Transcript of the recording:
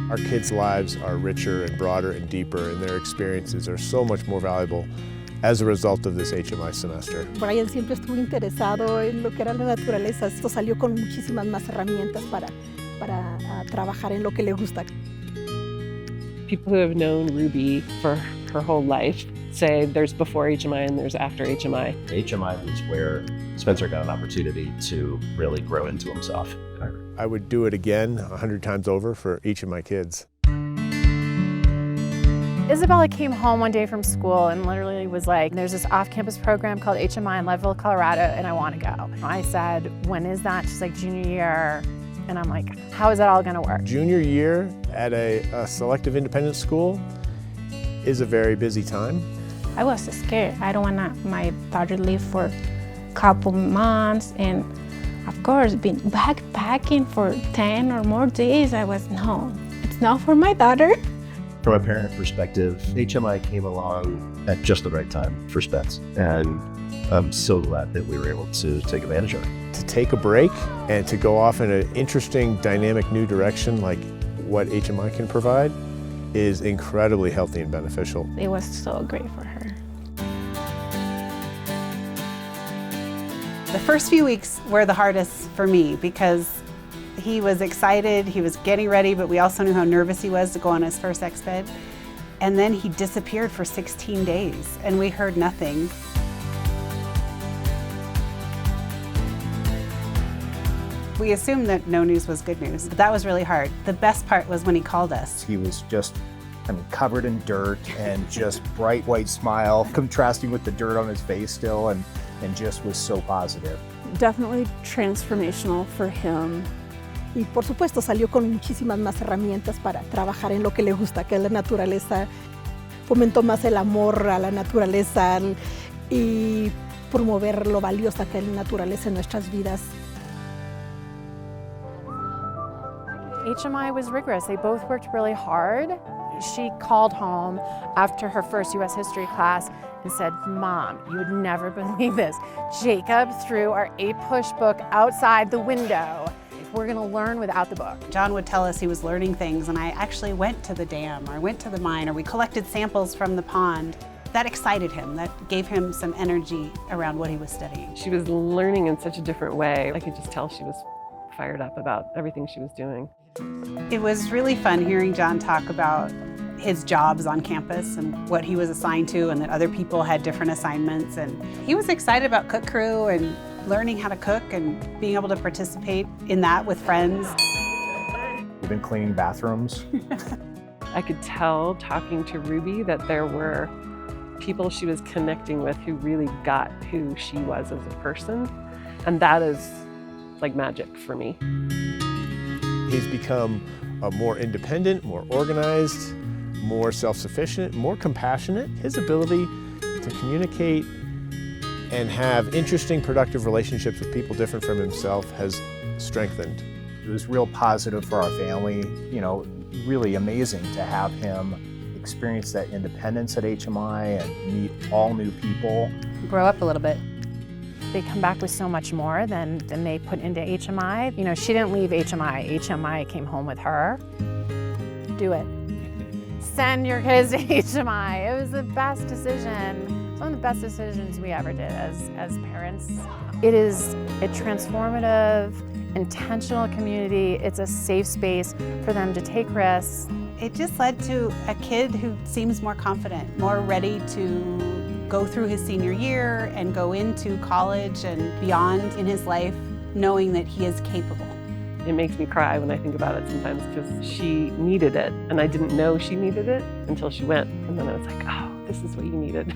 Our kids' lives are richer and broader and deeper, and their experiences are so much more valuable as a result of this HMI semester. Brian siempre estuvo interesado en lo que era la naturaleza. Esto salió con muchísimas más herramientas para trabajar en lo que le gusta. People who have known Ruby for her whole life say there's before HMI and there's after HMI. HMI was where Spencer got an opportunity to really grow into himself. I would do it again 100 times over for each of my kids. Isabella came home one day from school and literally was like, there's this off-campus program called HMI in Leadville, Colorado, and I want to go. I said, when is that? She's like, junior year. And I'm like, how is that all gonna work? Junior year at a selective independent school is a very busy time. I was scared. I don't want my daughter to leave for a couple months, and of course, been backpacking for 10 or more days. I was, no, it's not for my daughter. From a parent perspective, HMI came along at just the right time for Spence, and I'm so glad that we were able to take advantage of it. To take a break and to go off in an interesting, dynamic new direction like what HMI can provide is incredibly healthy and beneficial. It was so great for her. The first few weeks were the hardest for me because he was excited, he was getting ready, but we also knew how nervous he was to go on his first exped. And then he disappeared for 16 days and we heard nothing. We assumed that no news was good news, but that was really hard. The best part was when he called us. He was just, covered in dirt and just bright white smile, contrasting with the dirt on his face still, and just was so positive. Definitely transformational for him. Y por supuesto salió con muchísimas más herramientas para trabajar en lo que le gusta, que es la naturaleza. Fomentó más el amor a la naturaleza y promover lo valiosa que es la naturaleza en nuestras vidas. HMI was rigorous. They both worked really hard. She called home after her first US history class and said, Mom, you would never believe this. Jacob threw our 8-push book outside the window. We're gonna learn without the book. John would tell us he was learning things, and I actually went to the dam, or went to the mine, or we collected samples from the pond. That excited him, that gave him some energy around what he was studying. She was learning in such a different way. I could just tell she was fired up about everything she was doing. It was really fun hearing John talk about his jobs on campus and what he was assigned to, and that other people had different assignments. And he was excited about Cook Crew and learning how to cook and being able to participate in that with friends. We've been cleaning bathrooms. I could tell talking to Ruby that there were people she was connecting with who really got who she was as a person. And that is like magic for me. He's become more independent, more organized, more self-sufficient, more compassionate. His ability to communicate and have interesting, productive relationships with people different from himself has strengthened. It was real positive for our family, really amazing to have him experience that independence at HMI and meet all new people. Grow up a little bit. They come back with so much more than they put into HMI. She didn't leave HMI. HMI came home with her. Do it. Send your kids to HMI. It was the best decision. It's one of the best decisions we ever did as parents. It is a transformative, intentional community. It's a safe space for them to take risks. It just led to a kid who seems more confident, more ready to go through his senior year and go into college and beyond in his life, knowing that he is capable. It makes me cry when I think about it sometimes because she needed it, and I didn't know she needed it until she went. And then I was like, oh, this is what you needed.